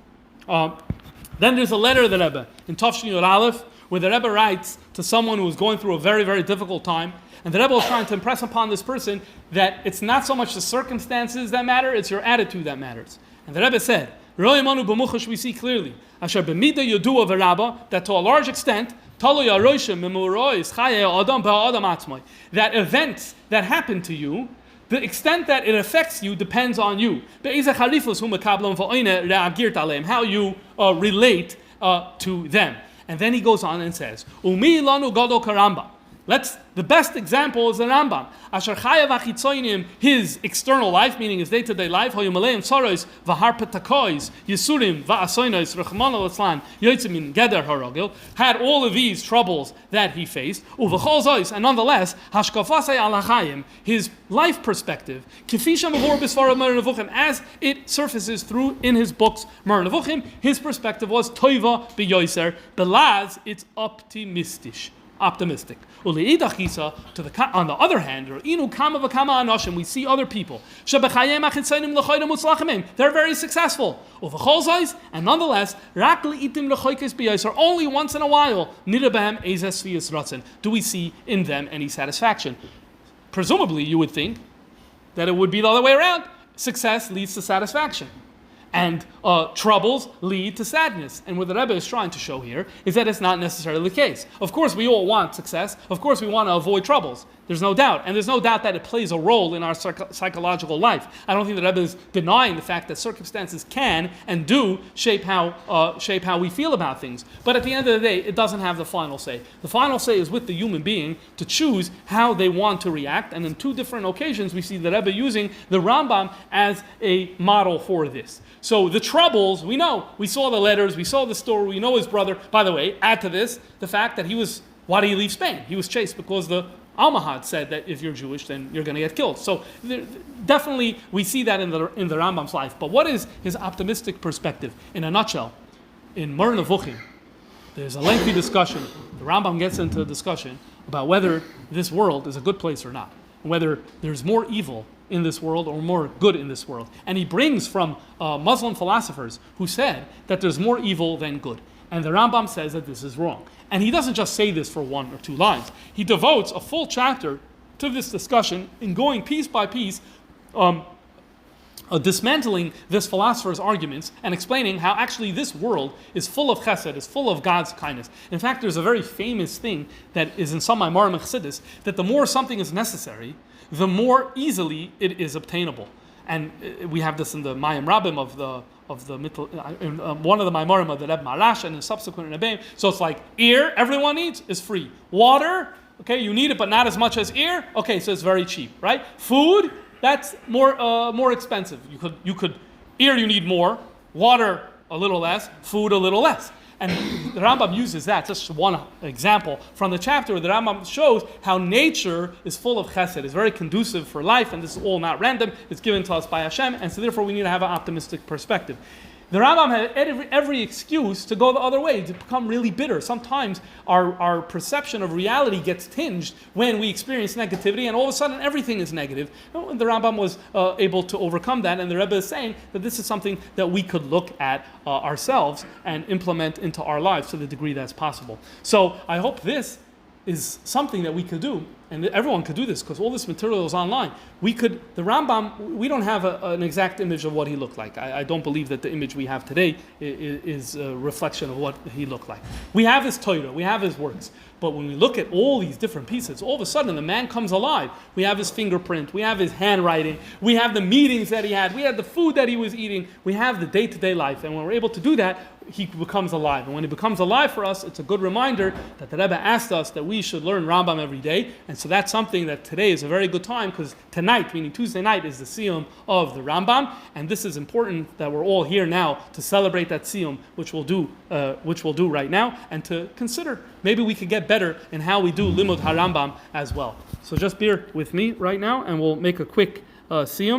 Then there's a letter of the Rebbe in Tafshin Yud Aleph, where the Rebbe writes to someone who was going through a very, very difficult time. And the Rebbe was trying to impress upon this person that it's not so much the circumstances that matter, it's your attitude that matters. And the Rebbe said, we see clearly, that to a large extent, that events that happen to you, the extent that it affects you depends on you. How you relate to them. And then he goes on and says, the best example is the Rambam. His external life, meaning his day-to-day life, had all of these troubles that he faced. And nonetheless, his life perspective, as it surfaces through in his books, Mer Nevuchim, his perspective was toiva b'yoser, belaz, it's optimistic. On the other hand, we see other people. They're very successful. And nonetheless, only once in a while do we see in them any satisfaction. Presumably, you would think that it would be the other way around. Success leads to satisfaction. And troubles lead to sadness. And what the Rebbe is trying to show here is that it's not necessarily the case. Of course, we all want success. Of course, we want to avoid troubles. There's no doubt. And there's no doubt that it plays a role in our psychological life. I don't think the Rebbe is denying the fact that circumstances can and do shape how we feel about things. But at the end of the day, it doesn't have the final say. The final say is with the human being to choose how they want to react. And in 2 different occasions, we see the Rebbe using the Rambam as a model for this. So the troubles, we know. We saw the letters, we saw the story, we know his brother. By the way, add to this the fact that why did he leave Spain? He was chased because the Almohad said that if you're Jewish, then you're going to get killed. So definitely we see that in the Rambam's life. But what is his optimistic perspective? In a nutshell, in Mer Nevuchim, there's a lengthy discussion. The Rambam gets into a discussion about whether this world is a good place or not, and whether there's more evil in this world or more good in this world. And he brings from Muslim philosophers who said that there's more evil than good. And the Rambam says that this is wrong. And he doesn't just say this for 1 or 2 lines. He devotes a full chapter to this discussion in going piece by piece dismantling this philosopher's arguments and explaining how actually this world is full of chesed, is full of God's kindness. In fact, there's a very famous thing that is in some Maimarim Chassidus, that the more something is necessary, the more easily it is obtainable. And we have this in the Mayim Rabbim of the in one of the Maimarim of the Reb Marash and in subsequent Rebbeim. So it's like air, everyone needs, is free. Water, okay, you need it, but not as much as air. Okay, so it's very cheap, right? Food, that's more expensive. You could air you need more, water a little less, food a little less. And the Rambam uses that, just one example from the chapter where the Rambam shows how nature is full of chesed, is very conducive for life, and this is all not random, it's given to us by Hashem, and so therefore we need to have an optimistic perspective. The Rambam had every excuse to go the other way, to become really bitter. Sometimes our perception of reality gets tinged when we experience negativity, and all of a sudden everything is negative. And the Rambam was able to overcome that, and the Rebbe is saying that this is something that we could look at ourselves and implement into our lives to the degree that's possible. So I hope this is something that we could do, and everyone could do this because all this material is online. The Rambam, we don't have an exact image of what he looked like. I don't believe that the image we have today is a reflection of what he looked like. We have his Torah, we have his works, but when we look at all these different pieces, all of a sudden the man comes alive. We have his fingerprint, we have his handwriting, we have the meetings that he had, we have the food that he was eating, we have the day-to-day life, and when we're able to do that, he becomes alive. And when he becomes alive for us, it's a good reminder that the Rebbe asked us that we should learn Rambam every day. And so that's something that today is a very good time, because tonight, meaning Tuesday night, is the Siyum of the Rambam. And this is important that we're all here now to celebrate that Siyum, which we'll do right now, and to consider maybe we could get better in how we do Limud HaRambam as well. So just bear with me right now, and we'll make a quick Siyum.